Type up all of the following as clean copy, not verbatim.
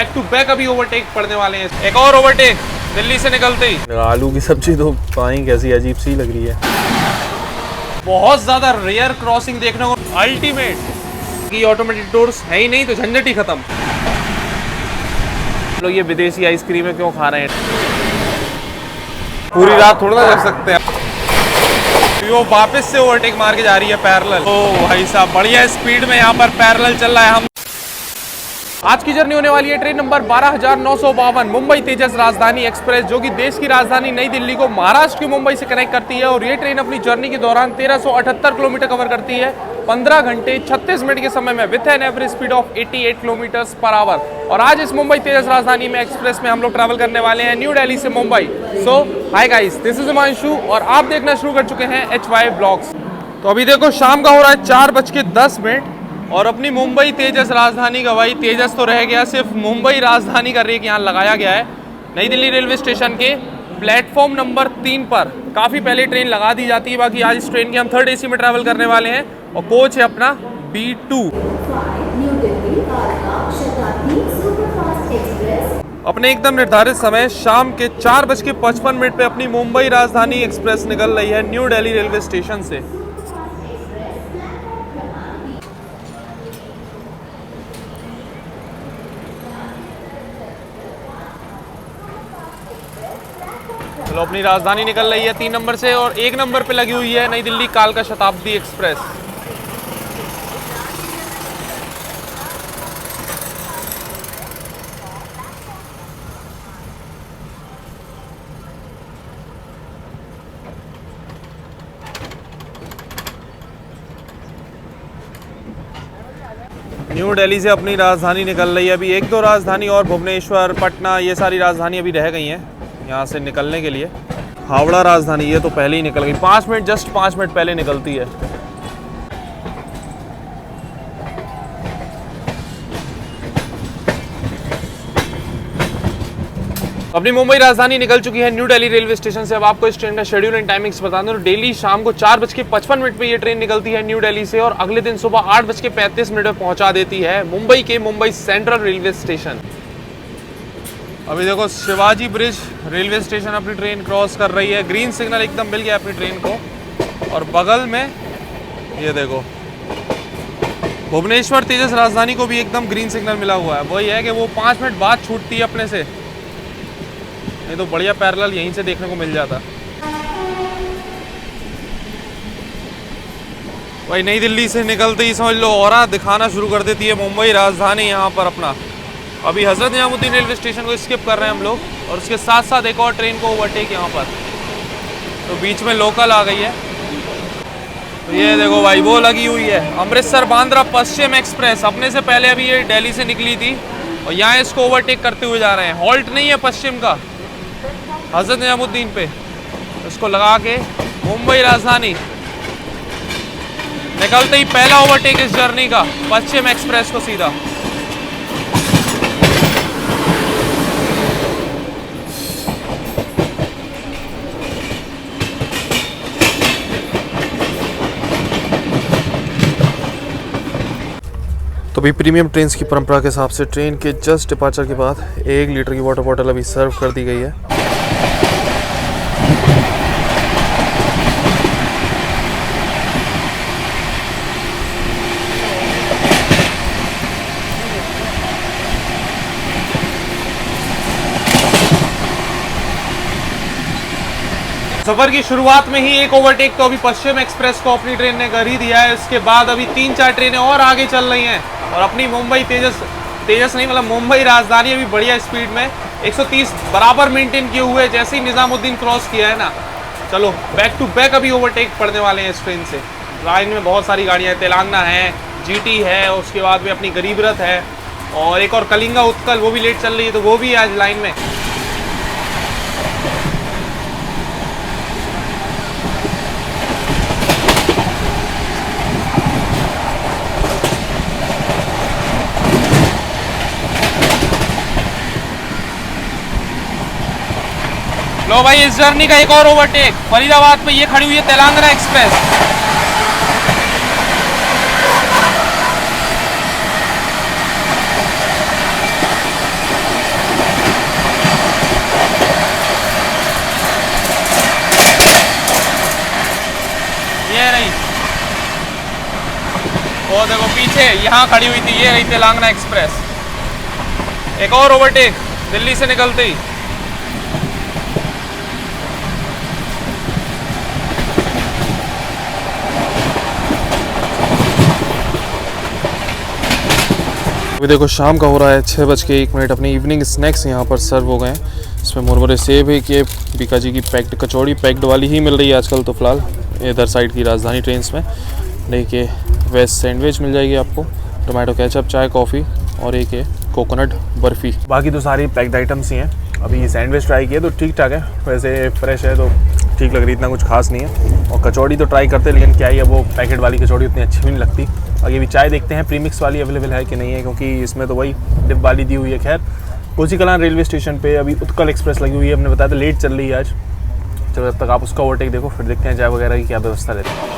Back to back अभी overtake पड़ने वाले हैं। एक और ओवरटेक दिल्ली से निकलते ही। आलू की सब्जी तो पाई कैसी अजीब सी लग रही है। बहुत ज्यादा रेयर क्रॉसिंग देखने को, अल्टीमेट की ऑटोमेटिक डोर्स है ही नहीं तो झंझट ही खत्म। लोग ये विदेशी आइसक्रीमें क्यों खा रहे हैं? पूरी रात थोड़ा ना जग सकते हैं। वो वापस से ओवरटेक मार के जा रही है पैरेलल। ओ भाई साहब बढ़िया स्पीड में यहाँ पर पैरेलल चल रहा है। हम आज की जर्नी होने वाली है ट्रेन नंबर 12,952 मुंबई तेजस राजधानी एक्सप्रेस, जो कि देश की राजधानी नई दिल्ली को महाराष्ट्र की मुंबई से कनेक्ट करती है। और ये ट्रेन अपनी जर्नी के दौरान 1378 किलोमीटर कवर करती है 15 घंटे 36 मिनट के समय में with an average speed of 88 kilometre per hour. और आज इस मुंबई तेजस राजधानी में एक्सप्रेस में हम लोग ट्रैवल करने वाले हैं न्यू दिल्ली से Mumbai. So hi guys, this is Himanshu और आप देखना शुरू कर चुके हैं HY ब्लॉग्स। तो अभी देखो शाम का हो रहा है 4:10 और अपनी मुंबई तेजस राजधानी का, भाई तेजस तो रह गया, सिर्फ मुंबई राजधानी का रेक यहाँ लगाया गया है नई दिल्ली रेलवे स्टेशन के प्लेटफॉर्म नंबर 3 पर। काफ़ी पहले ट्रेन लगा दी जाती है। बाकी आज इस ट्रेन के हम 3rd AC में ट्रैवल करने वाले हैं और कोच है अपना B2। अपने एकदम निर्धारित समय शाम के 4:55 पे अपनी मुंबई राजधानी एक्सप्रेस निकल रही है न्यू दिल्ली रेलवे स्टेशन से। चलो अपनी राजधानी निकल रही है 3 नंबर से और 1 नंबर पे लगी हुई है नई दिल्ली कालका शताब्दी एक्सप्रेस। न्यू दिल्ली से अपनी राजधानी निकल रही है। अभी 1-2 राजधानी और भुवनेश्वर, पटना, ये सारी राजधानी अभी रह गई हैं यहाँ से निकलने के लिए। हावड़ा राजधानी ये तो पहले ही निकल गई, 5 मिनट, जस्ट 5 मिनट पहले निकलती है। अपनी मुंबई राजधानी निकल चुकी है न्यू दिल्ली रेलवे स्टेशन से। अब आपको इस ट्रेन का शेड्यूल एंड टाइमिंग्स बता दूं तो डेली शाम को 4:55 पे ये ट्रेन निकलती है न्यू दिल्ली से और अगले दिन सुबह 8:35 पे पहुंचा देती है मुंबई के मुंबई सेंट्रल रेलवे स्टेशन। अभी देखो शिवाजी ब्रिज रेलवे स्टेशन अपनी ट्रेन क्रॉस कर रही है। ग्रीन सिग्नल एकदम मिल गया अपनी ट्रेन को। और बगल में ये देखो भुवनेश्वर तेजस राजधानी को भी एकदम ग्रीन सिग्नल मिला हुआ है। वही है कि वो 5 मिनट बाद छूटती है अपने से, नहीं तो बढ़िया पैरेलल यहीं से देखने को मिल जाता। भाई नई दिल्ली से निकलते ही समझ लो ऑरा दिखाना शुरू कर देती है मुंबई राजधानी यहाँ पर अपना। अभी हजरत निजामुद्दीन रेलवे स्टेशन को स्किप कर रहे हैं हम लोग और उसके साथ साथ एक और ट्रेन को ओवरटेक यहाँ पर, तो बीच में लोकल आ गई है। तो ये देखो भाई वो लगी हुई है अमृतसर बांद्रा पश्चिम एक्सप्रेस। अपने से पहले अभी ये दिल्ली से निकली थी और यहाँ इसको ओवरटेक करते हुए जा रहे हैं। हॉल्ट नहीं है पश्चिम का हजरत निजामुद्दीन पे, इसको लगा के मुंबई राजधानी निकलते ही पहला ओवरटेक इस जर्नी का पश्चिम एक्सप्रेस को सीधा। तो अभी प्रीमियम ट्रेन्स की परंपरा के हिसाब से ट्रेन के जस्ट डिपार्चर के बाद 1 लीटर की वाटर बॉटल अभी सर्व कर दी गई है। सफर की शुरुआत में ही एक ओवरटेक तो अभी पश्चिम एक्सप्रेस को अपनी ट्रेन ने कर ही दिया है। इसके बाद अभी 3-4 ट्रेनें और आगे चल रही हैं और अपनी मुंबई तेजस नहीं मतलब मुंबई राजधानी अभी बढ़िया स्पीड में 130 बराबर मेंटेन किए हुए जैसे ही निजामुद्दीन क्रॉस किया है ना। चलो बैक टू बैक अभी ओवरटेक पड़ने वाले हैं इस ट्रेन से। लाइन में बहुत सारी गाड़ियाँ हैं, तेलंगाना है, GT है, उसके बाद में अपनी गरीब रथ है और एक और कलिंगा उत्कल, वो भी लेट चल रही है, तो वो भी आज लाइन में। लो भाई इस जर्नी का एक और ओवरटेक फरीदाबाद पे ये खड़ी हुई है तेलंगाना एक्सप्रेस। पीछे यहाँ खड़ी हुई थी, ये रही तेलंगाना एक्सप्रेस। एक और ओवरटेक दिल्ली से निकलते ही। अभी देखो शाम का हो रहा है 6:01। अपनी इवनिंग स्नैक्स यहाँ पर सर्व हो गए हैं। इसमें मुरमुरे सेब है कि बीका जी की पैक्ड कचौड़ी, पैक्ड वाली ही मिल रही है आजकल तो फ़िलहाल इधर साइड की राजधानी ट्रेन्स में। देखिए वेज सैंडविच मिल जाएगी आपको, टोमेटो केचप, चाय, कॉफ़ी और एक है कोकोनट बर्फ़ी। बाकी तो सारी पैक्ड आइटम्स ही हैं। अभी सैंडविच ट्राई किया तो ठीक ठाक है, वैसे फ्रेश है तो ठीक लग रही, इतना कुछ खास नहीं है। और कचौड़ी तो ट्राई करते, लेकिन क्या ही है, वो पैकेट वाली कचौड़ी उतनी अच्छी भी नहीं लगती। आगे अभी चाय देखते हैं प्रीमिक्स वाली अवेलेबल है कि नहीं है, क्योंकि इसमें तो वही डिप वाली दी हुई है। खैर कोसी कलां रेलवे स्टेशन पे अभी उत्कल एक्सप्रेस लगी हुई है, हमने बताया था लेट चल रही है आज। चलो जब तक आप उसका ओवरटेक देखो, फिर देखते हैं चाय वगैरह की क्या व्यवस्था रहती है।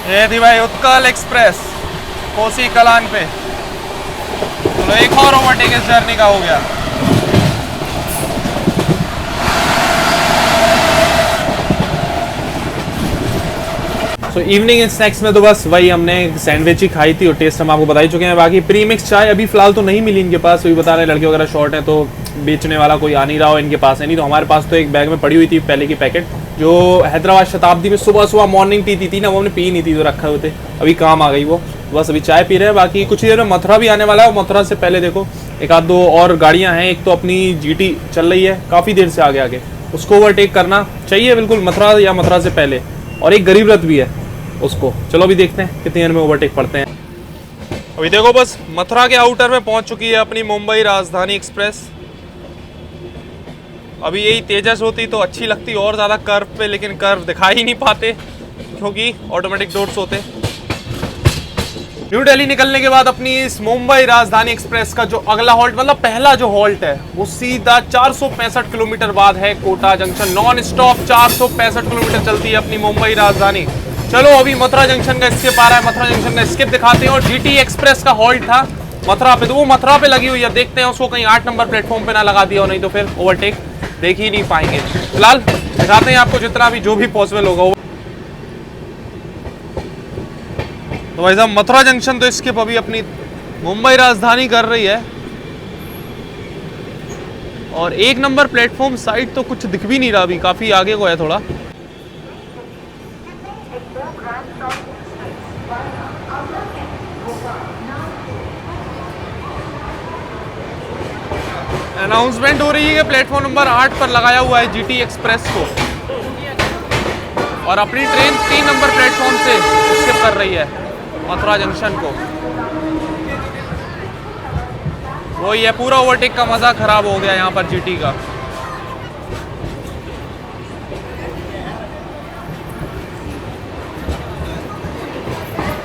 ये थी भाई उत्कल एक्सप्रेस कोसी कलान पे। चलो एक और ओवरटेक इस जर्नी का हो गया। तो इवनिंग स्नैक्स में तो बस वही हमने सैंडविच ही खाई थी और टेस्ट हम आपको बता ही चुके हैं। बाकी प्रीमिक्स चाय अभी फिलहाल तो नहीं मिली इनके पास, वही बता रहे लड़के वगैरह शॉर्ट हैं तो बेचने वाला कोई आ नहीं रहा हो इनके पास है। नहीं तो हमारे पास तो एक बैग में पड़ी हुई थी पहले की पैकेट, जो हैदराबाद शताब्दी में सुबह सुबह मॉर्निंग टी थी ना, वो हमने पी नहीं थी, जो रखा हुए थे, अभी काम आ गई वो। बस अभी चाय पी रहे हैं। बाकी कुछ ही देर में मथुरा भी आने वाला है। मथुरा से पहले देखो एक आध दो और गाड़ियाँ हैं। एक तो अपनी GT चल रही है काफ़ी देर से आगे आगे, उसको ओवरटेक करना चाहिए बिल्कुल मथुरा या मथुरा से पहले। और एक गरीब रथ भी है उसको, चलो अभी देखते हैं कितनी देर में ओवरटेक पड़ते हैं। अभी देखो बस मथुरा के आउटर में पहुंच चुकी है अपनी मुंबई राजधानी एक्सप्रेस। अभी यही तेजस होती तो अच्छी लगती और ज़्यादा कर्व पे, लेकिन कर्व दिखा ही नहीं पाते क्योंकि ऑटोमेटिक डोर्स होते। न्यू दिल्ली निकलने के बाद अपनी इस मुंबई राजधानी एक्सप्रेस का जो अगला हॉल्ट, मतलब पहला जो हॉल्ट है, वो सीधा 465 किलोमीटर बाद है Kota junction. Non stop 465 kilometre चलती है अपनी मुंबई राजधानी। चलो अभी मथुरा जंक्शन का स्किप आ रहा है, मथुरा जंक्शन का स्किप दिखाते हैं। और GT एक्सप्रेस का हॉल्ट था मथुरा पे, तो वो मथुरा पे लगी हुई है। देखते हैं उसको कहीं 8 नंबर प्लेटफॉर्म पे ना लगा दिया हो, नहीं तो फिर ओवरटेक देख ही नहीं पाएंगे। फिलहाल दिखाते हैं आपको जितना भी जो भी पॉसिबल होगा। तो भाई साहब मथुरा जंक्शन तो स्किप अभी अपनी मुंबई राजधानी कर रही है। और 1 नंबर प्लेटफॉर्म साइड तो कुछ दिख भी नहीं रहा, अभी काफी आगे को है थोड़ा। अनाउंसमेंट हो रही है कि प्लेटफॉर्म नंबर 8 पर लगाया हुआ है GT एक्सप्रेस को, और अपनी ट्रेन 3 नंबर प्लेटफॉर्म से स्किप कर रही है मथुरा जंक्शन को। वही है, पूरा ओवरटेक का मजा खराब हो गया यहाँ पर GT का।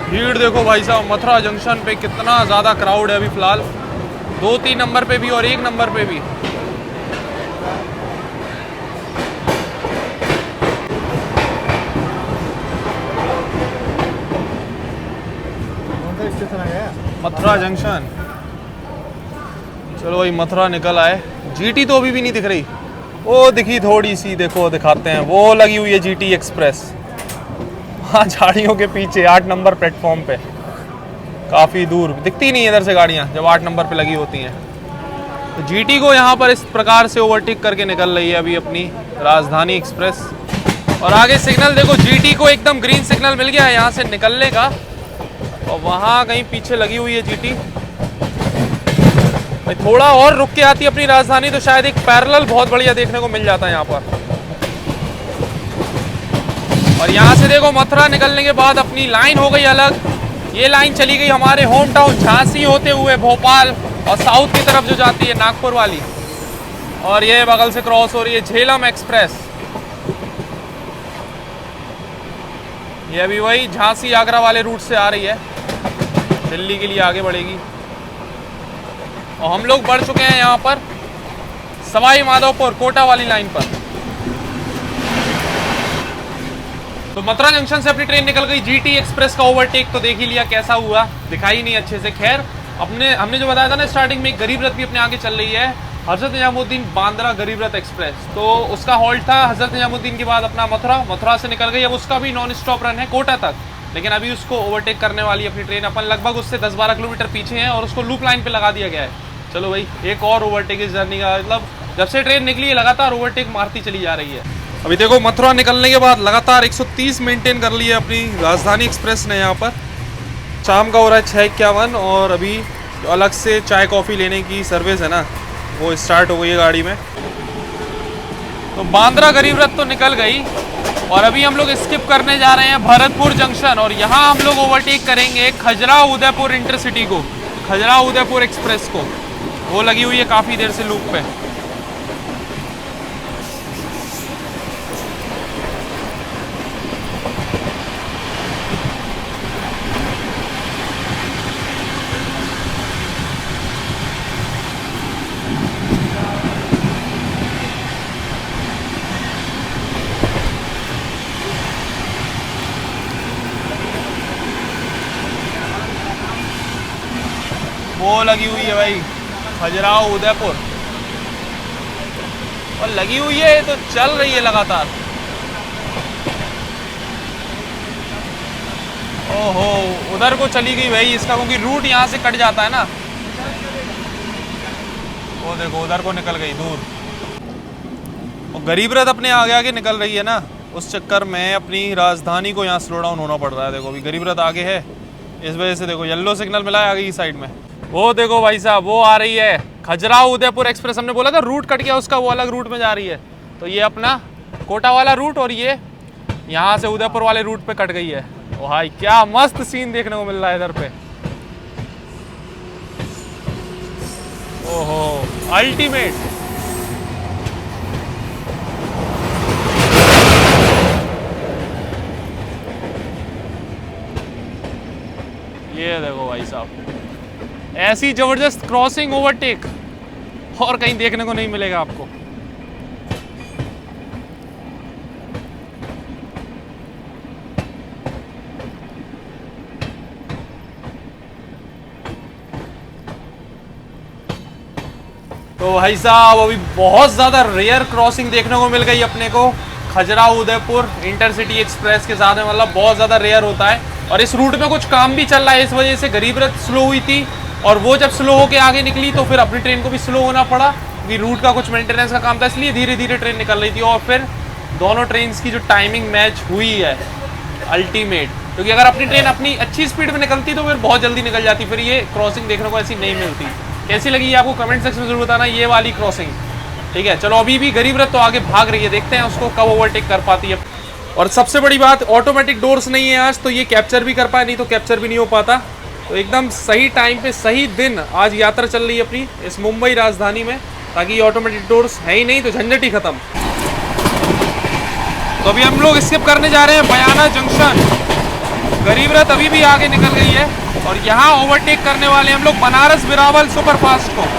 भीड़ देखो भाई साहब मथुरा जंक्शन पे कितना ज़्यादा क्राउड है अभी फिलहाल, 2-3 नंबर पे भी और 1 नंबर पे भी। मथुरा जंक्शन। चलो भाई मथुरा निकल आए। GT तो अभी भी नहीं दिख रही, वो दिखी थोड़ी सी, देखो दिखाते हैं, वो लगी हुई है GT एक्सप्रेस हाँ झाड़ियों के पीछे 8 नंबर प्लेटफॉर्म पे, काफ़ी दूर दिखती नहीं इधर से गाड़ियाँ जब 8 नंबर पे लगी होती हैं। तो GT को यहाँ पर इस प्रकार से ओवरटेक करके निकल रही है अभी अपनी राजधानी एक्सप्रेस। और आगे सिग्नल देखो, GT को एकदम ग्रीन सिग्नल मिल गया है यहाँ से निकलने का, और वहाँ कहीं पीछे लगी हुई है GT। भाई थोड़ा और रुक के आती अपनी राजधानी तो शायद एक पैरेलल बहुत बढ़िया देखने को मिल जाता है यहाँ पर। और यहाँ से देखो मथुरा निकलने के बाद अपनी लाइन हो गई अलग। ये लाइन चली गई हमारे होम टाउन झांसी होते हुए भोपाल, और साउथ की तरफ जो जाती है नागपुर वाली। और ये बगल से क्रॉस हो रही है झेलम एक्सप्रेस। ये अभी वही झांसी आगरा वाले रूट से आ रही है, दिल्ली के लिए आगे बढ़ेगी। और हम लोग बढ़ चुके हैं यहाँ पर सवाई माधोपुर कोटा वाली लाइन पर। तो मथुरा जंक्शन से अपनी ट्रेन निकल गई। जीटी एक्सप्रेस का ओवरटेक तो देख ही लिया कैसा हुआ, दिखाई नहीं अच्छे से। खैर हमने जो बताया था ना स्टार्टिंग में, गरीब रथ भी अपने आगे चल रही है, हजरत निजामुद्दीन बांद्रा गरीब रथ एक्सप्रेस। तो उसका हॉल्ट था हजरत निजामुद्दीन के बाद अपना मथुरा से निकल गई। अब उसका भी नॉन स्टॉप रन है कोटा तक, लेकिन अभी उसको ओवरटेक करने वाली अपनी ट्रेन। अपन लगभग उससे 10-12 किलोमीटर पीछे हैं और उसको लूप लाइन पे लगा दिया गया है। चलो भाई, एक और ओवरटेक इस जर्नी का, मतलब जब से ट्रेन निकली है लगातार ओवरटेक मारती चली जा रही है। अभी देखो मथुरा निकलने के बाद लगातार 130 मेंटेन कर ली है अपनी राजधानी एक्सप्रेस ने। यहाँ पर शाम का हो रहा है 6:51 और अभी अलग से चाय कॉफ़ी लेने की सर्विस है ना, वो स्टार्ट हो गई है गाड़ी में। तो बांद्रा गरीब रथ तो निकल गई और अभी हम लोग स्किप करने जा रहे हैं भरतपुर जंक्शन और यहाँ हम लोग ओवरटेक करेंगे खजुराहो उदयपुर इंटरसिटी को, खजुराहो उदयपुर एक्सप्रेस को। वो लगी हुई है काफ़ी देर से लूप पे। वो लगी हुई है भाई खजुराहो उदयपुर, और लगी हुई है तो चल रही है लगातार। ओहो, उधर को चली गई भाई इसका, क्योंकि रूट यहाँ से कट जाता है ना। वो देखो उधर को निकल गई दूर। और गरीब रथ अपने आगे आगे निकल रही है ना, उस चक्कर में अपनी राजधानी को यहाँ स्लो डाउन होना पड़ रहा है। देखो अभी गरीब रथ आगे है, इस वजह से देखो येलो सिग्नल मिला है आगे की साइड में। वो देखो भाई साहब, वो आ रही है खजुराहो उदयपुर एक्सप्रेस। हमने बोला था रूट कट गया उसका, वो अलग रूट में जा रही है। तो ये अपना कोटा वाला रूट और ये यहाँ से उदयपुर वाले रूट पे कट गई है। ओ भाई क्या मस्त सीन देखने को मिल रहा है इधर पे। ओहो अल्टीमेट। ये देखो भाई साहब, ऐसी जबरदस्त क्रॉसिंग ओवरटेक और कहीं देखने को नहीं मिलेगा आपको। तो भाई साहब अभी बहुत ज्यादा रेयर क्रॉसिंग देखने को मिल गई अपने को खजुराहो उदयपुर इंटरसिटी एक्सप्रेस के साथ में, मतलब बहुत ज्यादा रेयर होता है। और इस रूट में कुछ काम भी चल रहा है, इस वजह से गरीब रथ स्लो हुई थी और वो जब स्लो होके आगे निकली तो फिर अपनी ट्रेन को भी स्लो होना पड़ा, क्योंकि रूट का कुछ मेंटेनेंस का काम था, इसलिए धीरे धीरे ट्रेन निकल रही थी। और फिर दोनों ट्रेन की जो टाइमिंग मैच हुई है अल्टीमेट, क्योंकि अगर अपनी ट्रेन अपनी अच्छी स्पीड में निकलती तो फिर बहुत जल्दी निकल जाती, फिर ये क्रॉसिंग देखने को ऐसी नहीं मिलती। कैसी लगी ये आपको कमेंट सेक्शन में जरूर बताना ये वाली क्रॉसिंग। ठीक है, चलो अभी भी गरीब रथ तो आगे भाग रही है, देखते हैं उसको कब ओवरटेक कर पाती है। और सबसे बड़ी बात, ऑटोमेटिक डोर्स नहीं है आज, तो ये कैप्चर भी कर पाए, नहीं तो कैप्चर भी नहीं हो पाता। तो एकदम सही टाइम पे सही दिन आज यात्रा चल रही है अपनी इस मुंबई राजधानी में, ताकि ये ऑटोमेटिक डोर्स है ही नहीं तो झंझट ही खत्म। तो अभी हम लोग स्किप करने जा रहे हैं बयाना जंक्शन। गरीब रथ अभी भी आगे निकल गई है और यहाँ ओवरटेक करने वाले हम लोग बनारस बिरावल सुपरफास्ट को।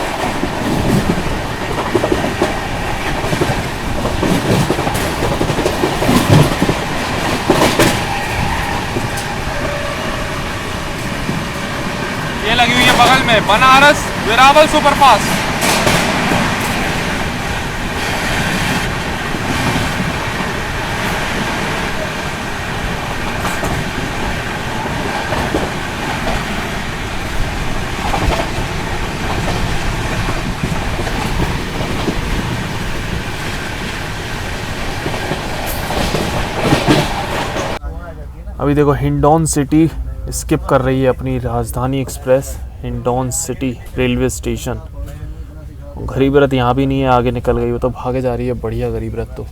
ये लगी हुई है बगल में बनारस बिरावल सुपरफास्ट। अभी देखो हिंडौन सिटी स्किप कर रही है अपनी राजधानी express, Hindaun city railway station. गरीब रथ यहाँ भी नहीं है, आगे निकल गई, वो तो भागे जा रही है। बढ़िया गरीब रथ। तो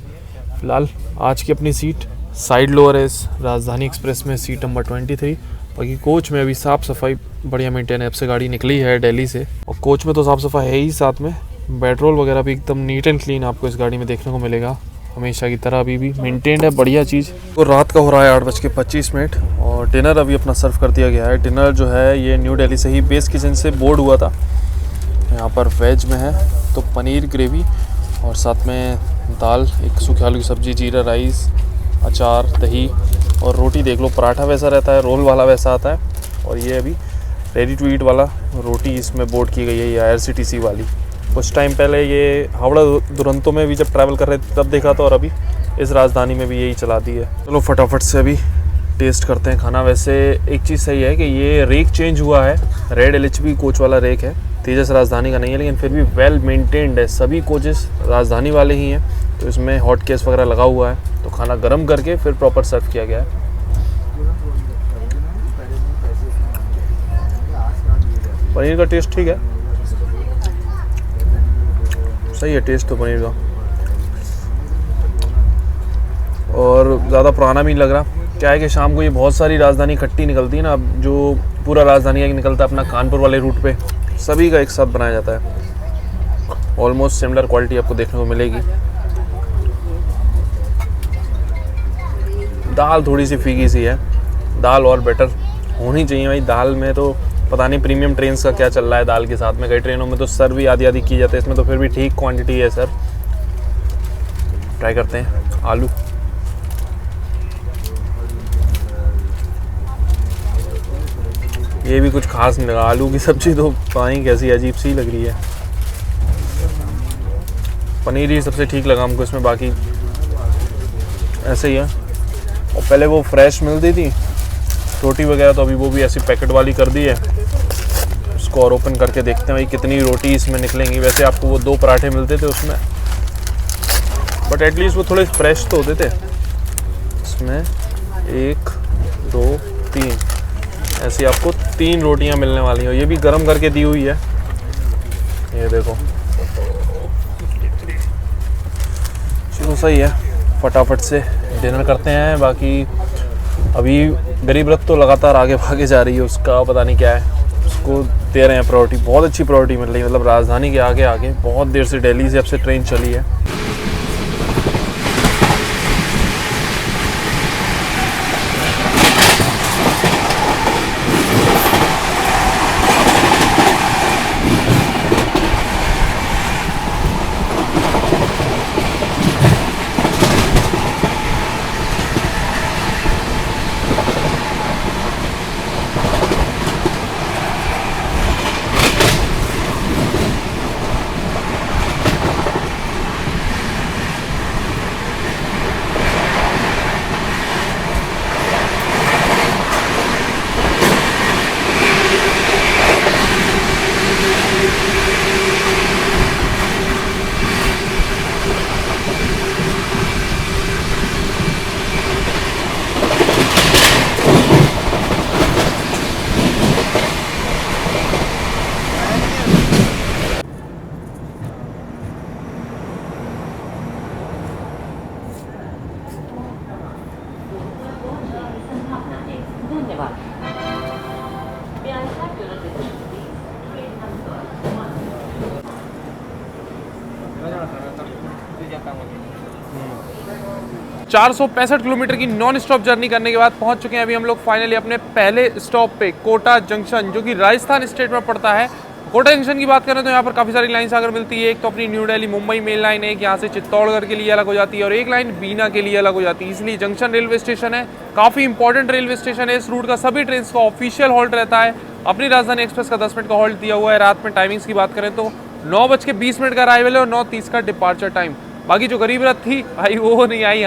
फिलहाल आज की अपनी सीट साइड लोअर है इस राजधानी एक्सप्रेस में, सीट नंबर 23। बाकी कोच में अभी साफ़ सफाई बढ़िया मेंटेन है, अब से गाड़ी निकली है दिल्ली से और कोच में तो साफ़ सफाई है ही, साथ में पेट्रोल वगैरह भी एकदम नीट एंड क्लीन आपको इस गाड़ी में देखने को मिलेगा। हमेशा की तरह अभी भी मेंटेन्ड है, बढ़िया चीज़। तो रात का हो रहा है 8:25 और डिनर अभी अपना सर्व कर दिया गया है। डिनर जो है ये न्यू दिल्ली से ही बेस किचन से बोर्ड हुआ था। यहाँ पर वेज में है तो पनीर ग्रेवी और साथ में दाल, एक सूखे आलू की सब्ज़ी, जीरा राइस, अचार, दही और रोटी। देख लो, पराठा वैसा रहता है, रोल वाला वैसा आता है, और ये अभी रेडी टू ईट वाला रोटी इसमें बोर्ड की गई है, ये IRCTC वाली। कुछ टाइम पहले ये हावड़ा दुरंतो में भी जब ट्रैवल कर रहे थे तब देखा था, और अभी इस राजधानी में भी यही चला दी है। चलो फटाफट से अभी टेस्ट करते हैं खाना। वैसे एक चीज़ सही है कि ये रेक चेंज हुआ है, रेड LHB कोच वाला रेक है, तेजस राजधानी का नहीं है, लेकिन फिर भी वेल मेंटेन्ड है। सभी कोचेस राजधानी वाले ही हैं, तो इसमें हॉट केस वगैरह लगा हुआ है, तो खाना गर्म करके फिर प्रॉपर सर्व किया गया है। पनीर का टेस्ट ठीक है, सही है टेस्ट तो पनीर का, और ज़्यादा पुराना भी नहीं लग रहा। क्या है कि शाम को ये बहुत सारी राजधानी इकट्ठी निकलती है ना, अब जो पूरा राजधानी निकलता है अपना कानपुर वाले रूट पे, सभी का एक साथ बनाया जाता है। ऑलमोस्ट सिमिलर क्वालिटी आपको देखने को मिलेगी। दाल थोड़ी सी फीकी सी है, दाल और बेटर होनी चाहिए भाई। दाल में तो पता नहीं प्रीमियम ट्रेन्स का क्या चल रहा है दाल के साथ में, कई ट्रेनों में तो सर्व भी आधी आधी की जाती है, इसमें तो फिर भी ठीक क्वांटिटी है सर। ट्राई करते हैं आलू। ये भी कुछ खास नहीं लगा, आलू की सब्जी तो पानी कैसी अजीब सी लग रही है। पनीर ही सबसे ठीक लगा हमको इसमें, बाकी ऐसे ही है। और पहले वो फ्रेश मिलती थी रोटी वगैरह, तो अभी वो भी ऐसी पैकेट वाली कर दी है। उसको और ओपन करके देखते हैं भाई कितनी रोटी इसमें निकलेंगी। वैसे आपको वो 2 पराठे मिलते थे उसमें, बट एटलीस्ट वो थोड़े फ्रेश तो होते थे। इसमें 1 2 3 ऐसी आपको 3 रोटियां मिलने वाली हैं, ये भी गर्म करके दी हुई है। ये देखो, चलो सही है, फटाफट से डिनर करते हैं। बाकी अभी गरीब रथ तो लगातार आगे भागे जा रही है, उसका पता नहीं क्या है, उसको दे रहे हैं प्रायोरिटी, बहुत अच्छी प्रायोरिटी मिल रही है। मतलब राजधानी के आगे आगे बहुत देर से दिल्ली से अब से ट्रेन चली है। सौ 465 किलोमीटर की नॉन स्टॉप जर्नी करने के बाद पहुंच चुके हैं अभी हम लोग फाइनली अपने पहले स्टॉप पे, कोटा जंक्शन, जो कि राजस्थान स्टेट में पड़ता है। कोटा जंक्शन की बात करें तो यहाँ पर काफ़ी सारी लाइन्स आकर मिलती है। एक तो अपनी new Delhi Mumbai main line है, एक यहाँ से चित्तौड़गढ़ के लिए अलग हो जाती है, और एक लाइन बीना के लिए अलग हो जाती है। इसलिए जंक्शन रेलवे स्टेशन है, काफ़ी इंपॉर्टेंट रेलवे स्टेशन है। इस रूट का सभी ट्रेन का ऑफिशियल हॉल्ट रहता है। अपनी राजधानी एक्सप्रेस का 10 मिनट का हॉल्ट दिया हुआ है। रात में टाइमिंग्स की बात करें तो 9:20 का अराइवल है और 9:30 का डिपार्चर टाइम। बाकी जो गरीब रथ थी भाई वो नहीं आई,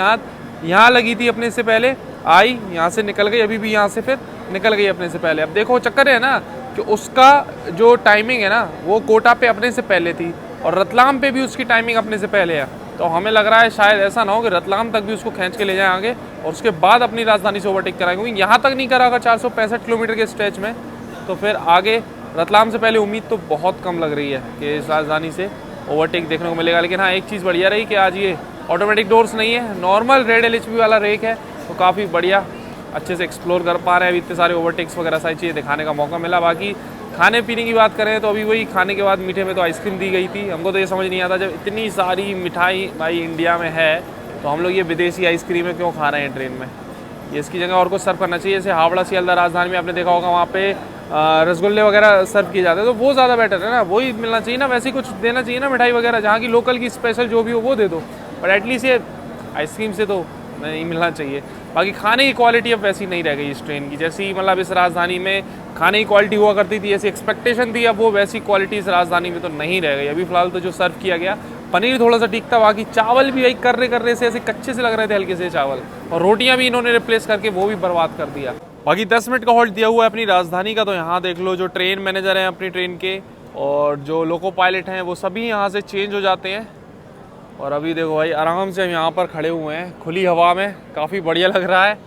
यहाँ लगी थी अपने से पहले, आई यहाँ से निकल गई, अभी भी यहाँ से फिर निकल गई अपने से पहले। अब देखो चक्कर है ना कि उसका जो टाइमिंग है ना वो कोटा पे अपने से पहले थी, और रतलाम पे भी उसकी टाइमिंग अपने से पहले है। तो हमें लग रहा है शायद ऐसा ना हो कि रतलाम तक भी उसको खींच के ले जाए आगे, और उसके बाद अपनी राजधानी से ओवरटेक कराएंगे। क्योंकि यहाँ तक नहीं करा अगर 465 किलोमीटर के स्ट्रेच में, तो फिर आगे रतलाम से पहले उम्मीद तो बहुत कम लग रही है कि इस राजधानी से ओवरटेक देखने को मिलेगा। लेकिन हाँ, एक चीज़ बढ़िया रही कि आज ये ऑटोमेटिक डोर्स नहीं है, नॉर्मल रेड LHB वाला रेक है, तो काफ़ी बढ़िया अच्छे से एक्सप्लोर कर पा रहे हैं। अभी इतने सारे ओवरटेक्स वगैरह सारी चीज़ें दिखाने का मौका मिला। बाकी खाने पीने की बात करें तो अभी वही खाने के बाद मीठे में तो आइसक्रीम दी गई थी। हमको तो ये समझ नहीं आता, जब इतनी सारी मिठाई भाई इंडिया में है तो हम लोग ये विदेशी आइसक्रीमें क्यों खा रहे हैं ट्रेन में? ये इसकी जगह और कुछ सर्व करना चाहिए। जैसे हावड़ा सियालदह राजधानी में आपने देखा होगा, वहाँ पे रसगुल्ले वगैरह सर्व किए जाते हैं, तो वो ज़्यादा बेटर है ना, वही मिलना चाहिए ना। वैसे ही कुछ देना चाहिए ना, मिठाई वगैरह जहाँ की लोकल की स्पेशल जो भी हो वो दे दो, बट एटलीस्ट ये आइसक्रीम से तो नहीं मिलना चाहिए। बाकी खाने की क्वालिटी अब वैसी नहीं रह गई इस ट्रेन की, जैसी मतलब इस राजधानी में खाने की क्वालिटी हुआ करती थी, ऐसी एक्सपेक्टेशन थी, अब वो वैसी क्वालिटी इस राजधानी में तो नहीं रह गई। अभी फिलहाल तो जो सर्व किया गया, पनीर थोड़ा सा ठीक था, बाकी चावल भी भाई कर्रे से ऐसे कच्चे से लग रहे थे, हल्के से चावल, और रोटियां भी इन्होंने रिप्लेस करके वो भी बर्बाद कर दिया। बाकी 10 मिनट का हॉल्ट दिया हुआ है अपनी राजधानी का, तो यहाँ देख लो जो ट्रेन मैनेजर हैं अपनी ट्रेन के और जो लोको पायलट हैं वो सभी यहाँ से चेंज हो जाते हैं। और अभी देखो भाई आराम से हम यहाँ पर खड़े हुए हैं खुली हवा में, काफ़ी बढ़िया लग रहा है।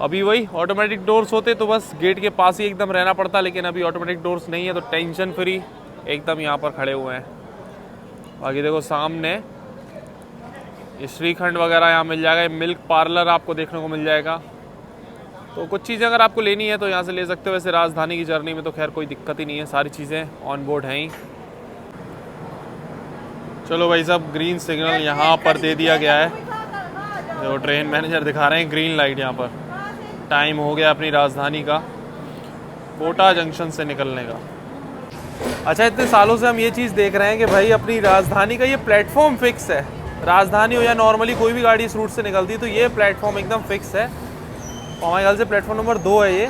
अभी वही ऑटोमेटिक डोर्स होते तो बस गेट के पास ही एकदम रहना पड़ता, लेकिन अभी ऑटोमेटिक डोर्स नहीं है तो टेंशन फ्री एकदम यहाँ पर खड़े हुए हैं। बाकी देखो सामने ये श्रीखंड वगैरह यहाँ मिल जाएगा, मिल्क पार्लर आपको देखने को मिल जाएगा। तो कुछ चीज़ें अगर आपको लेनी है तो यहाँ से ले सकते हो। वैसे राजधानी की जर्नी में तो खैर कोई दिक्कत ही नहीं है, सारी चीज़ें ऑन बोर्ड हैं ही। चलो भाई साहब, ग्रीन सिग्नल यहाँ पर दे दिया गया है, जो ट्रेन मैनेजर दिखा रहे हैं ग्रीन लाइट यहाँ पर। टाइम हो गया अपनी राजधानी का कोटा जंक्शन से निकलने का। अच्छा, इतने सालों से हम ये चीज़ देख रहे हैं कि भाई अपनी राजधानी का ये प्लेटफॉर्म फिक्स है। राजधानी हो या नॉर्मली कोई भी गाड़ी इस रूट से निकलती है तो ये प्लेटफॉर्म एकदम फिक्स है। और हमारे ख्याल से प्लेटफॉर्म नंबर 2 है ये,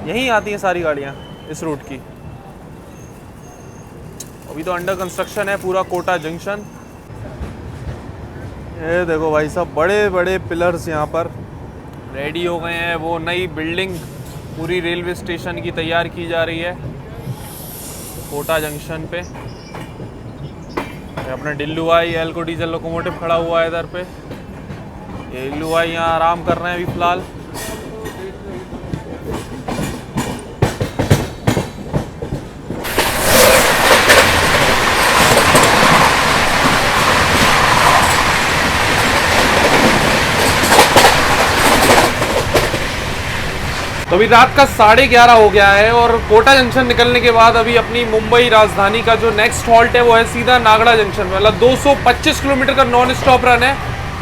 यहीं आती हैं सारी गाड़ियाँ इस रूट की। अभी तो अंडर कंस्ट्रक्शन है पूरा कोटा जंक्शन। ये देखो भाई साहब, बड़े बड़े पिलर्स यहाँ पर रेडी हो गए हैं। वो नई बिल्डिंग पूरी रेलवे स्टेशन की तैयार की जा रही है कोटा जंक्शन पे। अपना डिल्लूवाई एल्को डीजल लोकोमोटिव खड़ा हुआ है इधर पे। ये डिल्लूवाई यहाँ आराम कर रहे हैं अभी फ़िलहाल। तो अभी रात का 11:30 हो गया है और कोटा जंक्शन निकलने के बाद अभी अपनी मुंबई राजधानी का जो नेक्स्ट हॉल्ट है वो है सीधा नागड़ा जंक्शन में। मतलब 225 किलोमीटर का नॉन स्टॉप रन है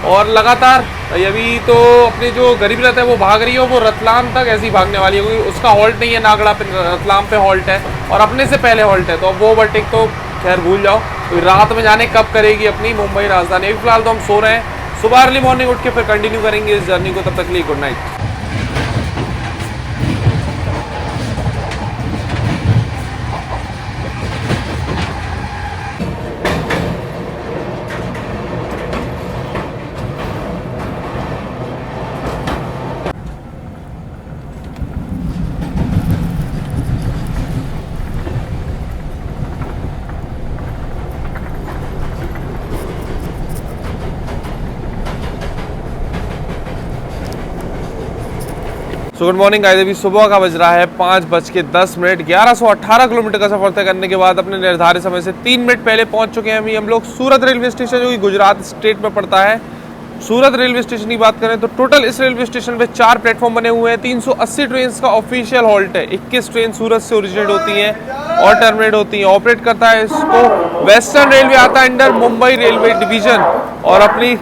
और लगातार अभी तो अपनी जो गरीब रथ है वो भाग रही है, वो रतलाम तक ऐसी भागने वाली है, क्योंकि उसका हॉल्ट नहीं है नागड़ा पे, रतलाम पे हॉल्ट है और अपने से पहले हॉल्ट है। तो अब वो ओवरटेक तो खैर भूल जाओ। तो रात में जाने कब करेगी अपनी मुंबई राजधानी। अभी फिलहाल तो हम सो रहे हैं, सुबह अर्ली मॉर्निंग उठ के फिर कंटिन्यू करेंगे इस जर्नी को। तब तक लिए good night. So good morning guys, अभी सुबह का बज रहा है 5:10। 1118 किलोमीटर का सफर तय करने के बाद अपने निर्धारित समय से 3 मिनट पहले पहुंच चुके हैं अभी हम लोग सूरत रेलवे स्टेशन, जो कि गुजरात स्टेट में पड़ता है। सूरत रेलवे स्टेशन की बात करें तो टोटल इस रेलवे स्टेशन पे 4 प्लेटफॉर्म बने हुए हैं। 380 ट्रेन का ऑफिशियल हॉल्ट है। 21 ट्रेन सूरत से ओरिजिनेट होती हैं और टर्मिनेट होती हैं। ऑपरेट करता है इसको वेस्टर्न रेलवे, आता है अंडर मुंबई रेलवे डिवीजन। और अपनी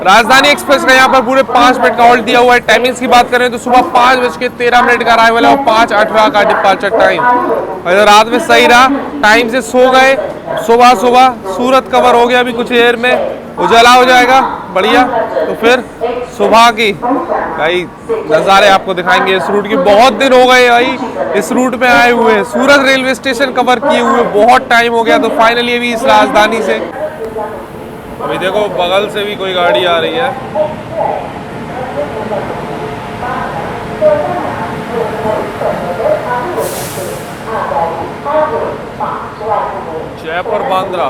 राजधानी एक्सप्रेस का यहाँ पर पूरे 5 मिनट का हॉल्ट दिया हुआ है। टाइमिंग्स की बात करें तो सुबह 5:13 का अराइवल है और 5:18 का डिपार्चर टाइम। अगर रात में सही रहा, टाइम से सो गए, सुबह सूरत कवर हो गया, अभी कुछ देर में उजाला हो जाएगा बढ़िया। तो फिर सुबह की भाई नज़ारे आपको दिखाएंगे इस रूट की। बहुत दिन हो गए भाई इस रूट में आए हुए हैं, सूरत रेलवे स्टेशन कवर किए हुए बहुत टाइम हो गया। तो फाइनली अभी इस राजधानी से अभी देखो बगल से भी कोई गाड़ी आ रही है। जयपुर बांद्रा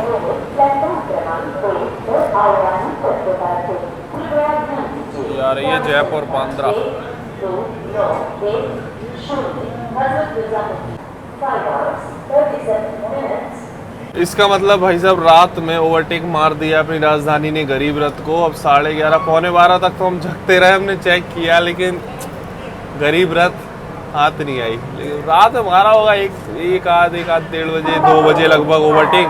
आ रही है, जयपुर बांद्रा। इसका मतलब भाई साहब रात में ओवरटेक मार दिया अपनी राजधानी ने गरीब रथ को। अब 11:30 पौने 12 तक तो हम जगते रहे, हमने चेक किया, लेकिन गरीब रथ हाथ नहीं आई। लेकिन रात में मारा होगा एक आध 1:30 बजे 2 बजे लगभग ओवरटेक।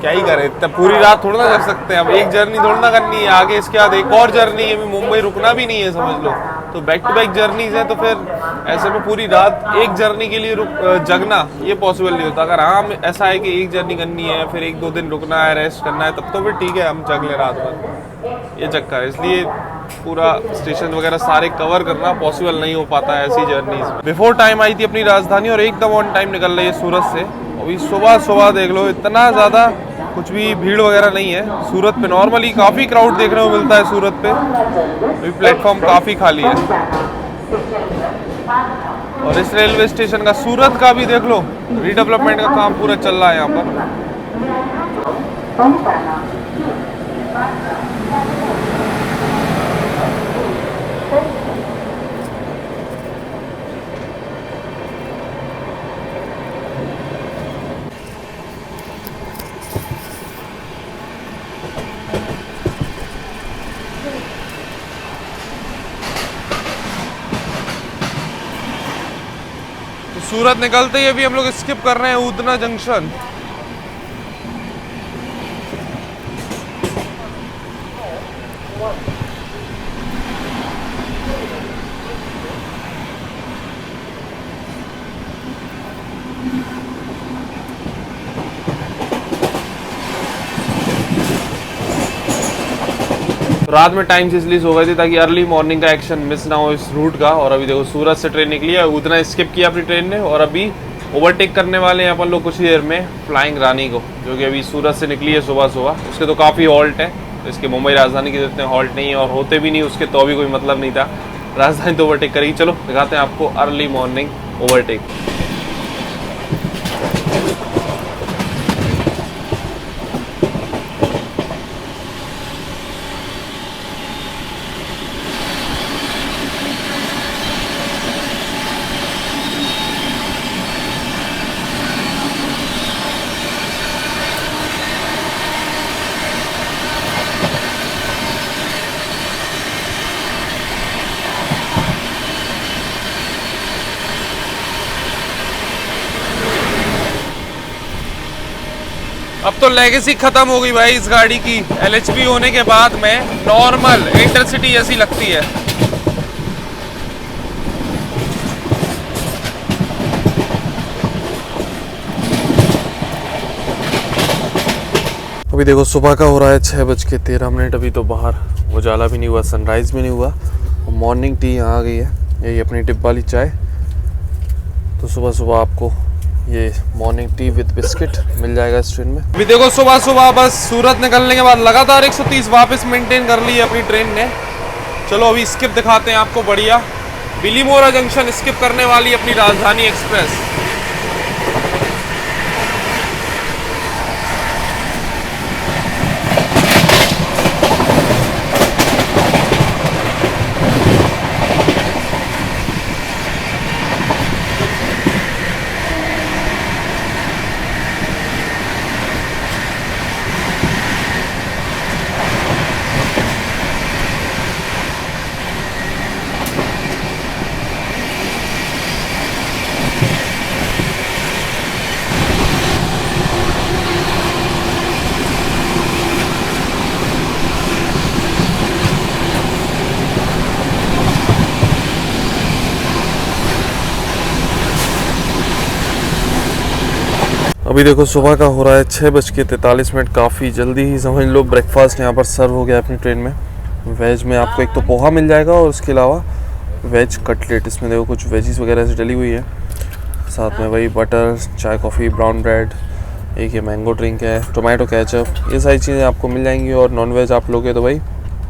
क्या ही करें, इतना पूरी रात थोड़ा ना कर सकते हैं। अब एक जर्नी थोड़ा ना करनी है, आगे इसके बाद एक और जर्नी है, मुंबई रुकना भी नहीं है समझ लो। तो बैक टू बैक जर्नीज है, तो फिर ऐसे में पूरी रात एक जर्नी के लिए जगना ये पॉसिबल नहीं होता। अगर हाँ ऐसा है कि एक जर्नी करनी है, फिर 1-2 दिन रुकना है, रेस्ट करना है, तब तो फिर ठीक है, हम जग ले रात भर। ये चक्कर है, इसलिए पूरा स्टेशन वगैरह सारे कवर करना पॉसिबल नहीं हो पाता है ऐसी जर्नीज में। बिफोर टाइम आई थी अपनी राजधानी और एकदम ऑन टाइम निकल रही है सूरत से। अभी सुबह देख लो, इतना ज़्यादा कुछ भी भीड़ वगैरह नहीं है सूरत पे। नॉर्मली काफ़ी क्राउड देखने को मिलता है सूरत पे, अभी प्लेटफॉर्म काफ़ी खाली है। और इस रेलवे स्टेशन का, सूरत का भी देख लो, रीडेवलपमेंट का काम पूरा चल रहा है यहाँ पर। सूरत निकलते ही अभी हम लोग स्किप कर रहे हैं उधना जंक्शन। रात में टाइम से इसलिए सो गए थे ताकि अर्ली मॉर्निंग का एक्शन मिस ना हो इस रूट का। और अभी देखो सूरत से ट्रेन निकली है, उधना स्किप किया अपनी ट्रेन ने और अभी ओवरटेक करने वाले हैं अपन लोग कुछ ही देर में फ्लाइंग रानी को, जो कि अभी सूरत से निकली है सुबह। उसके तो काफ़ी हॉल्ट है, तो इसके मुंबई राजधानी के इतने हॉल्ट नहीं है और होते भी नहीं उसके, तो अभी कोई मतलब नहीं था। राजधानी तो ओवरटेक करेगी। चलो दिखाते हैं आपको अर्ली मॉर्निंग ओवरटेक। अब तो लेगेसी खत्म हो गई भाई इस गाड़ी की। LHP होने के बाद में नॉर्मल इंटरसिटी जैसी लगती है। अभी देखो सुबह का हो रहा है 6:13। अभी तो बाहर उजाला भी नहीं हुआ, सनराइज भी नहीं हुआ। मॉर्निंग टी यहाँ आ गई है, यही अपनी टिप वाली चाय। तो सुबह आपको ये मॉर्निंग टी विद बिस्किट मिल जाएगा इस ट्रेन में। अभी देखो सुबह बस सूरत निकलने के बाद लगातार 130 वापस मेंटेन कर ली है अपनी ट्रेन ने। चलो अभी स्किप दिखाते हैं आपको बढ़िया। बिलीमोरा जंक्शन स्किप करने वाली अपनी राजधानी एक्सप्रेस। अभी देखो सुबह का हो रहा है 6:43। काफ़ी जल्दी ही समझ लो ब्रेकफास्ट यहाँ पर सर्व हो गया अपनी ट्रेन में। वेज में आपको एक तो पोहा मिल जाएगा और उसके अलावा वेज कटलेट। इसमें देखो कुछ वेजीज वगैरह से डली हुई है, साथ में वही बटर, चाय, कॉफ़ी, ब्राउन ब्रेड, एक ये मैंगो ड्रिंक है, टोमेटो केचप, ये सारी चीज़ें आपको मिल जाएंगी। और नॉन वेज आप लोगे तो भाई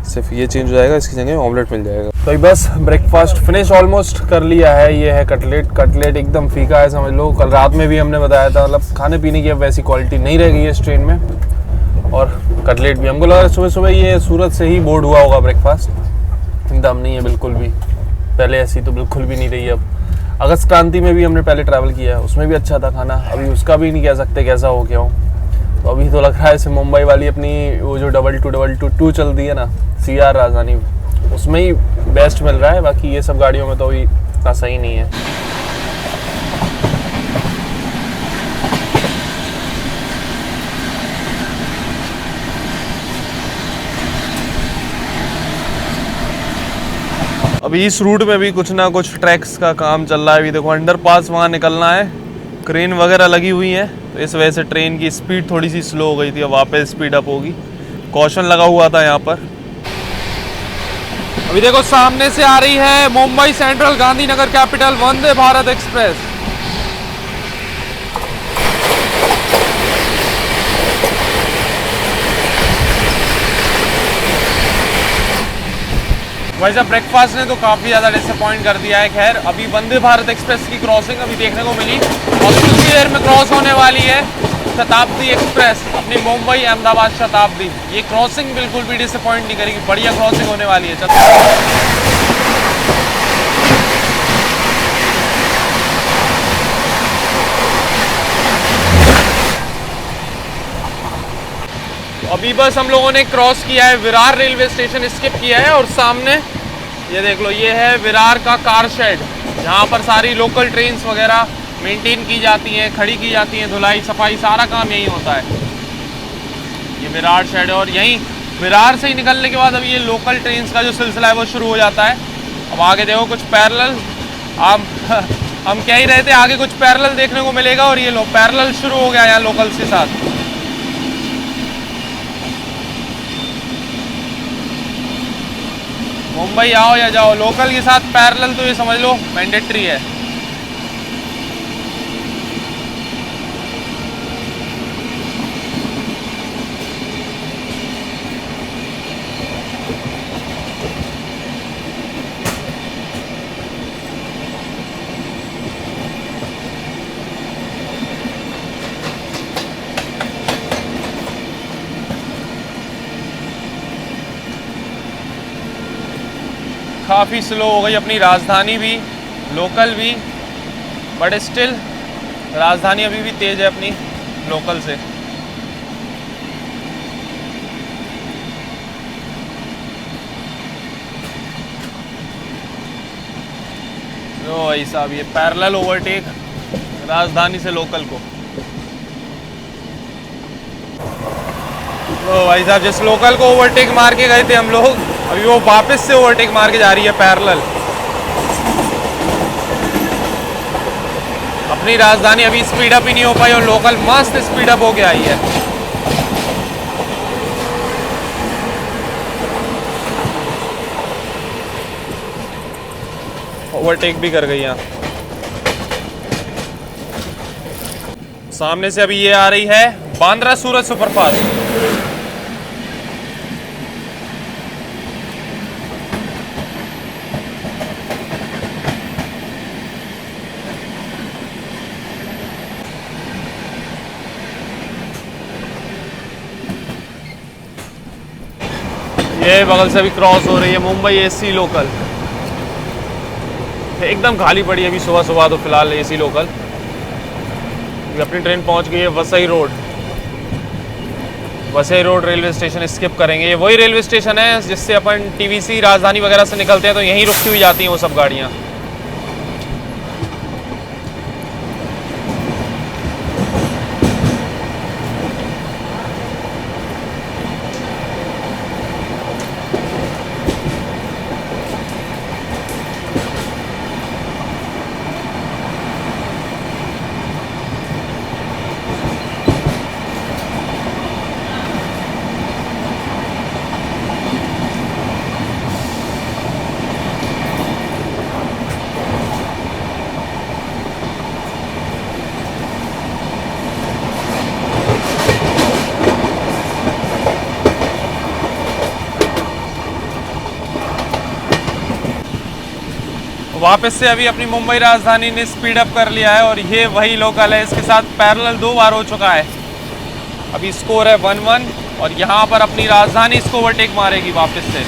सिर्फ ये चेंज हो जाएगा, इसकी जगह ऑमलेट मिल जाएगा। तो बस ब्रेकफास्ट फिनिश ऑलमोस्ट कर लिया है। ये है कटलेट एकदम फीका है समझ लो। कल रात में भी हमने बताया था, मतलब खाने पीने की अब वैसी क्वालिटी नहीं रह गई है इस ट्रेन में। और कटलेट भी हमको लगा सुबह ये सूरत से ही बोर्ड हुआ होगा ब्रेकफास्ट, एकदम नहीं है बिल्कुल भी। पहले ऐसी तो बिल्कुल भी नहीं रही। अब अगस्त क्रांति में भी हमने पहले ट्रैवल किया है, उसमें भी अच्छा था खाना, अभी उसका भी नहीं कह सकते कैसा हो गया हो। तो अभी तो लग रहा है जैसे मुंबई वाली अपनी वो जो 2222 चलती है ना CR राजधानी, उसमें ही बेस्ट मिल रहा है। बाकी ये सब गाड़ियों में तो अभी इतना सही नहीं है। अभी इस रूट में भी कुछ ना कुछ ट्रैक्स का काम चल रहा है। अभी देखो अंडरपास वहाँ निकलना है, क्रेन वगैरह लगी हुई है, तो इस वजह से ट्रेन की स्पीड थोड़ी सी स्लो हो गई थी। अब वापस स्पीड अप होगी, कॉशन लगा हुआ था यहाँ पर। अभी देखो सामने से आ रही है Mumbai central Gandhinagar capital Vande Bharat express. वैसे ब्रेकफास्ट ने तो काफ़ी ज़्यादा डिसअपॉइंट कर दिया है। खैर अभी वंदे भारत एक्सप्रेस की क्रॉसिंग अभी देखने को मिली और कुछ ही देर में क्रॉस होने वाली है शताब्दी एक्सप्रेस, अपनी मुंबई अहमदाबाद शताब्दी। ये क्रॉसिंग बिल्कुल भी डिसअपॉइंट नहीं करेगी, बढ़िया क्रॉसिंग होने वाली है। चलो अभी बस हम लोगों ने क्रॉस किया है, विरार रेलवे स्टेशन स्किप किया है और सामने ये देख लो, ये है विरार का कार शेड, जहाँ पर सारी लोकल ट्रेन्स वगैरह मेंटेन की जाती हैं, खड़ी की जाती हैं, धुलाई सफाई सारा काम यही होता है। ये विरार शेड है और यहीं विरार से ही निकलने के बाद अब ये लोकल ट्रेन्स का जो सिलसिला है वो शुरू हो जाता है। अब आगे देखो कुछ पैरेलल, हम कह ही रहे थे आगे कुछ पैरेलल देखने को मिलेगा और ये लो पैरेलल शुरू हो गया यहाँ लोकल्स के साथ। मुंबई आओ या जाओ, लोकल के साथ पैरेलल तो ये समझ लो मैंडेटरी है। काफ़ी स्लो हो गई अपनी राजधानी भी, लोकल भी, बट स्टिल राजधानी अभी भी तेज़ है अपनी लोकल से। तो भाई साहब ये पैरेलल ओवरटेक राजधानी से लोकल को। तो भाई साहब जिस लोकल को ओवरटेक मार के गए थे हम लोग, अभी वो वापस से ओवरटेक मार के जा रही है पैरेलल। अपनी राजधानी अभी स्पीड अप ही नहीं हो पाई और लोकल मस्त स्पीड अप होके आई है। ओवरटेक भी कर गई यहाँ। सामने से अभी ये आ रही है बांद्रा सूरत सुपरफास्ट। ये बगल से अभी क्रॉस हो रही है मुंबई एसी लोकल, एकदम खाली पड़ी है अभी सुबह सुबह तो फिलहाल एसी लोकल। अपनी ट्रेन पहुंच गई है Vasai road. Vasai road railway station skip करेंगे। ये वही रेलवे स्टेशन है जिससे अपन टीवीसी राजधानी वगैरह से निकलते हैं, तो यहीं रुकती हुई जाती हैं वो सब गाड़ियाँ। वापस से अभी अपनी मुंबई राजधानी ने स्पीड अप कर लिया है और ये वही लोकल है, इसके साथ पैरेलल 2 बार हो चुका है। अभी स्कोर है 1-1 और यहाँ पर अपनी राजधानी इसको ओवरटेक मारेगी वापस से।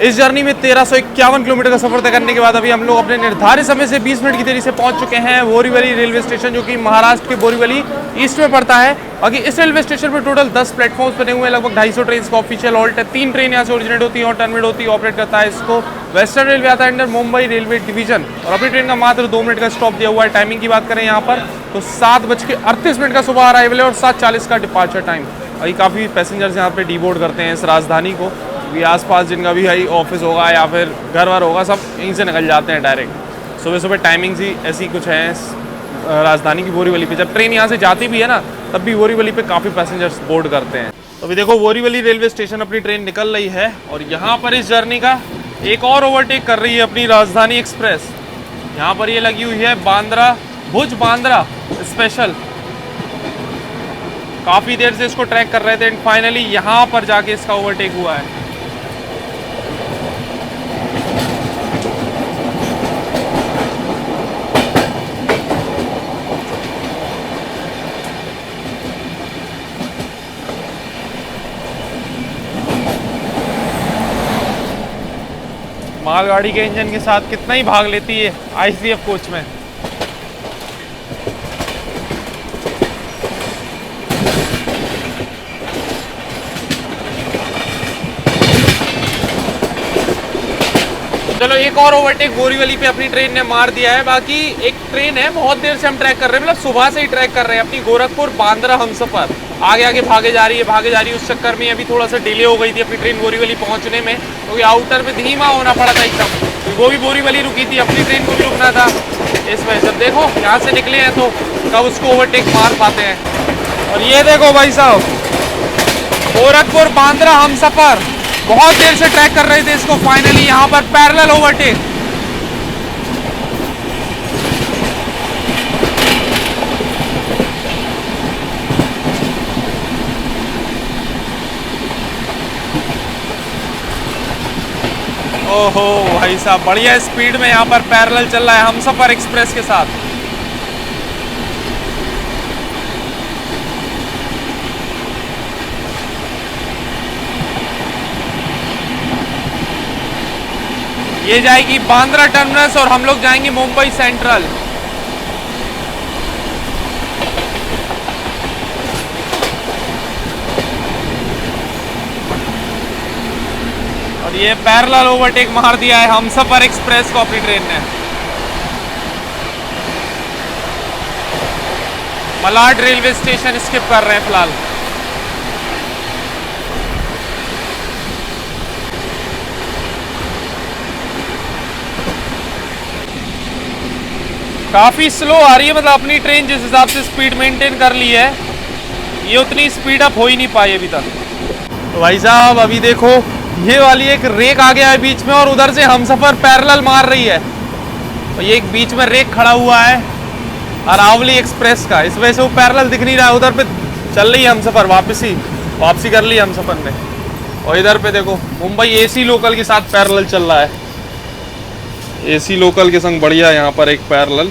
इस जर्नी में 1351 किलोमीटर का सफर तय करने के बाद अभी हम लोग अपने निर्धारित समय से 20 मिनट की देरी से पहुंच चुके हैं बोरीवली रेलवे स्टेशन, जो कि महाराष्ट्र के बोरीवली ईस्ट में पड़ता है। बाकी इस रेलवे स्टेशन पर टोटल 10 प्लेटफॉर्म्स बने हुए हैं, लगभग 250 ट्रेन का ऑफिशियल हॉल्ट है। 3 ट्रेन यहाँ से ओरिजिनेट होती है और टर्मिनेट होती है, ऑपरेट करता है इसको वेस्टर्न रेलवे आता है अंडर मुंबई रेलवे डिवीजन। और अपनी ट्रेन का मात्र 2 मिनट का स्टॉप दिया हुआ है। टाइमिंग की बात करें यहाँ पर तो 7:38 का सुबह अराइवल है और 7:40 का डिपार्चर टाइम। अभी काफ़ी पैसेंजर्स यहाँ पे डीबोर्ड करते हैं इस राजधानी को, भी आसपास जिनका भी हाई ऑफिस होगा या फिर घर वर होगा, सब यहीं से निकल जाते हैं डायरेक्ट। सुबह सुबह टाइमिंग्स ही ऐसी कुछ है राजधानी की बोरीवली पे। जब ट्रेन यहाँ से जाती भी है ना, तब भी बोरीवली पे काफ़ी पैसेंजर्स बोर्ड करते हैं। तो अभी देखो बोरीवली रेलवे स्टेशन अपनी ट्रेन निकल रही है और यहाँ पर इस जर्नी का एक और ओवरटेक कर रही है अपनी राजधानी एक्सप्रेस। यहाँ पर ये लगी हुई है बांद्रा भुज बांद्रा स्पेशल। काफ़ी देर से इसको ट्रैक कर रहे थे एंड फाइनली यहाँ पर जाके इसका ओवरटेक हुआ है। मालगाड़ी के इंजन के साथ कितना ही भाग लेती है आईसीएफ कोच में। चलो एक और ओवरटेक बोरीवली पे अपनी ट्रेन ने मार दिया है। बाकी एक ट्रेन है बहुत देर से हम ट्रैक कर रहे हैं, मतलब सुबह से ही ट्रैक कर रहे हैं, अपनी गोरखपुर बांद्रा हमसफर आगे आगे भागे जा रही है। उस चक्कर में अभी थोड़ा सा डिले हो गई थी अपनी ट्रेन बोरीवली पहुंचने में, क्योंकि आउटर में धीमा होना पड़ा था एकदम। वो भी बोरीवली रुकी थी, अपनी ट्रेन को भी रुकना था। इस वजह से देखो यहाँ से निकले हैं तो कब उसको ओवरटेक मार पाते हैं। और ये देखो भाई साहब, गोरखपुर बांद्रा हमसफर बहुत देर से ट्रैक कर रहे थे इसको, फाइनली यहाँ पर पैरेलल ओवरटेक। ओहो भाई साहब, बढ़िया स्पीड में यहाँ पर पैरेलल चल रहा है हमसफर एक्सप्रेस के साथ। ये जाएगी बांद्रा टर्मिनस और हम लोग जाएंगे मुंबई सेंट्रल। और ये पैरेलल ओवरटेक मार दिया है हमसफर एक्सप्रेस को अपनी ट्रेन ने। मलाड रेलवे स्टेशन स्किप कर रहे हैं फिलहाल। काफ़ी स्लो आ रही है, मतलब अपनी ट्रेन जिस हिसाब से स्पीड मेंटेन कर ली है, ये उतनी स्पीड अप हो ही नहीं पाई अभी तक। तो भाई साहब अभी देखो ये वाली एक रेक आ गया है बीच में और उधर से हमसफर पैरेलल मार रही है। तो ये एक बीच में रेक खड़ा हुआ है अरावली एक्सप्रेस का, इस वजह से वो पैरेलल दिख नहीं रहा है। उधर पे चल रही है हमसफर, वापसी कर ली हमसफर ने। और इधर पे देखो मुंबई एसी लोकल के साथ पैरेलल चल रहा है, एसी लोकल के संग बढ़िया यहाँ पर एक पैरेलल।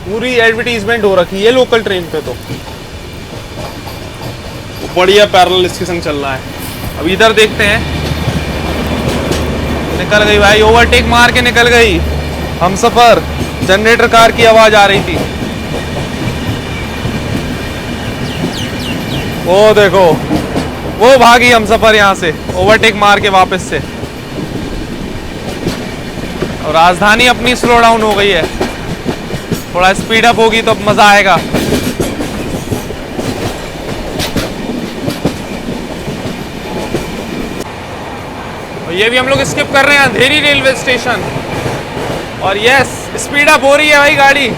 पूरी एडवर्टीजमेंट हो रखी है लोकल ट्रेन पे, तो बढ़िया पैरेलल इसके संग चल रहा है। अब इधर देखते हैं, निकल गई भाई, ओवरटेक मार के निकल गई हमसफर। जनरेटर कार की आवाज आ रही थी, वो देखो वो भागी हमसफर यहाँ से ओवरटेक मार के वापस से। और राजधानी अपनी स्लो डाउन हो गई है, थोड़ा स्पीड अप होगी तो अब मजा आएगा। और ये भी हम लोग स्किप कर रहे हैं अंधेरी रेलवे स्टेशन। और यस स्पीड अप हो रही है भाई गाड़ी।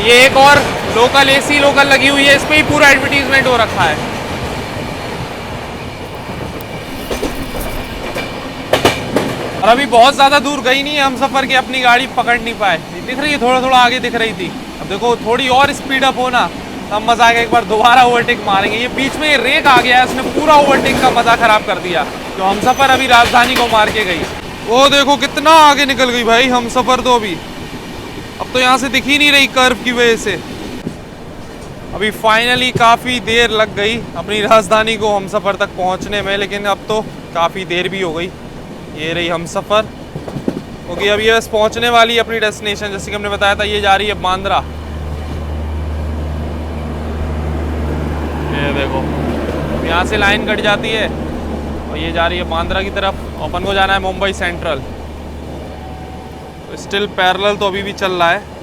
ये एक और लोकल एसी लोकल लगी हुई है, इस पे ही पूरा एडवर्टीजमेंट हो रखा है। और अभी बहुत ज़्यादा दूर गई नहीं है हमसफर की, अपनी गाड़ी पकड़ नहीं पाए। दिख रही है थोड़ा थोड़ा आगे दिख रही थी, अब देखो थोड़ी और स्पीड अप होना तब मज़ा आएगा। एक बार दोबारा ओवरटेक मारेंगे। ये बीच में रेक आ गया है, उसने पूरा ओवरटेक का मज़ा ख़राब कर दिया। तो हमसफर अभी राजधानी को मार के गई। वो देखो कितना आगे निकल गई भाई हमसफर, तो अभी अब तो यहाँ से दिख ही नहीं रही कर्व की वजह से। अभी फाइनली काफ़ी देर लग गई अपनी राजधानी को हमसफ़र तक पहुंचने में, लेकिन अब तो काफ़ी देर भी हो गई। ये रही हमसफ़र, क्योंकि अब ये बस पहुंचने वाली है अपनी डेस्टिनेशन। जैसे कि हमने बताया था, ये जा रही है बांद्रा। ये देखो, यहाँ से लाइन कट जाती है और ये जा रही है बांद्रा की तरफ। अपन को जाना है मुंबई सेंट्रल। स्टिल पैरेलल तो अभी भी चल रहा है।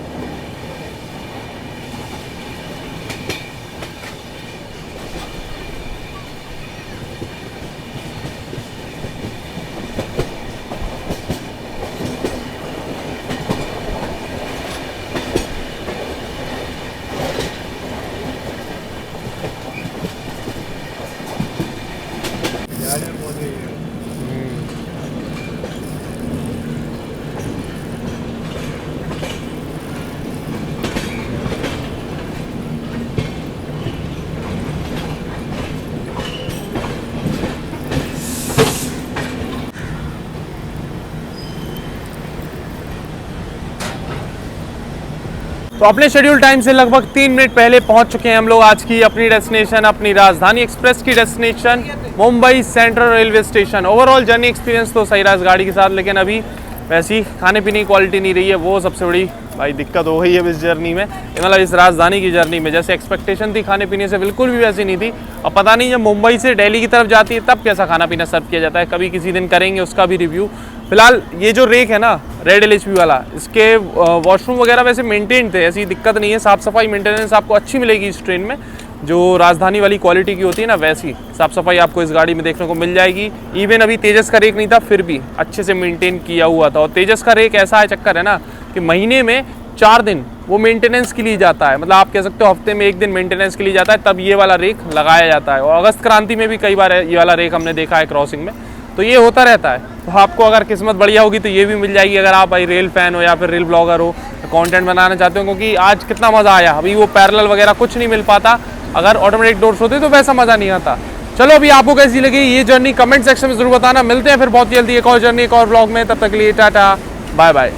तो अपने शेड्यूल टाइम से लगभग 3 मिनट पहले पहुंच चुके हैं हम लोग आज की अपनी डेस्टिनेशन, अपनी राजधानी एक्सप्रेस की destination Mumbai central railway station. Overall journey experience तो सही रहा इस गाड़ी के साथ, लेकिन अभी वैसी खाने पीने की क्वालिटी नहीं रही है। वो सबसे बड़ी भाई दिक्कत हो गई है इस जर्नी में, मतलब इस राजधानी की जर्नी में। जैसे एक्सपेक्टेशन थी खाने पीने से, बिल्कुल भी वैसी नहीं थी। और पता नहीं जब मुंबई से दिल्ली की तरफ जाती है तब कैसा खाना पीना सर्व किया जाता है, कभी किसी दिन करेंगे उसका भी रिव्यू। फिलहाल ये जो रेक है ना रेड LHP वाला, इसके वॉशरूम वगैरह वैसे मेंटेन थे, ऐसी दिक्कत नहीं है। साफ़ सफाई मेंटेनेंस आपको अच्छी मिलेगी इस ट्रेन में, जो राजधानी वाली क्वालिटी की होती है ना, वैसी साफ़ सफाई आपको इस गाड़ी में देखने को मिल जाएगी। इवन अभी तेजस का रेक नहीं था, फिर भी अच्छे से मेंटेन किया हुआ था। और तेजस का रेक ऐसा है, चक्कर है ना कि महीने में 4 दिन वो मेंटेनेंस के लिए जाता है। मतलब आप कह सकते हो हफ्ते में 1 दिन मेंटेनेंस के लिए जाता है, तब ये वाला रेक लगाया जाता है। और अगस्त क्रांति में भी कई बार ये वाला रेक हमने देखा है क्रॉसिंग में, तो ये होता रहता है। तो आपको अगर किस्मत बढ़िया होगी तो ये भी मिल जाएगी, अगर आप भाई रेल फैन हो या फिर रेल ब्लॉगर हो, कंटेंट बनाना चाहते हो। क्योंकि आज कितना मज़ा आया, अभी वो पैरेलल वगैरह कुछ नहीं मिल पाता, अगर ऑटोमेटिक डोर्स होते तो वैसा मज़ा नहीं आता। चलो अभी आपको कैसी लगी ये जर्नी कमेंट सेक्शन में जरूर बताना। मिलते हैं फिर बहुत जल्दी एक और जर्नी एक और ब्लॉग में, तब तक के लिए टाटा बाय बाय।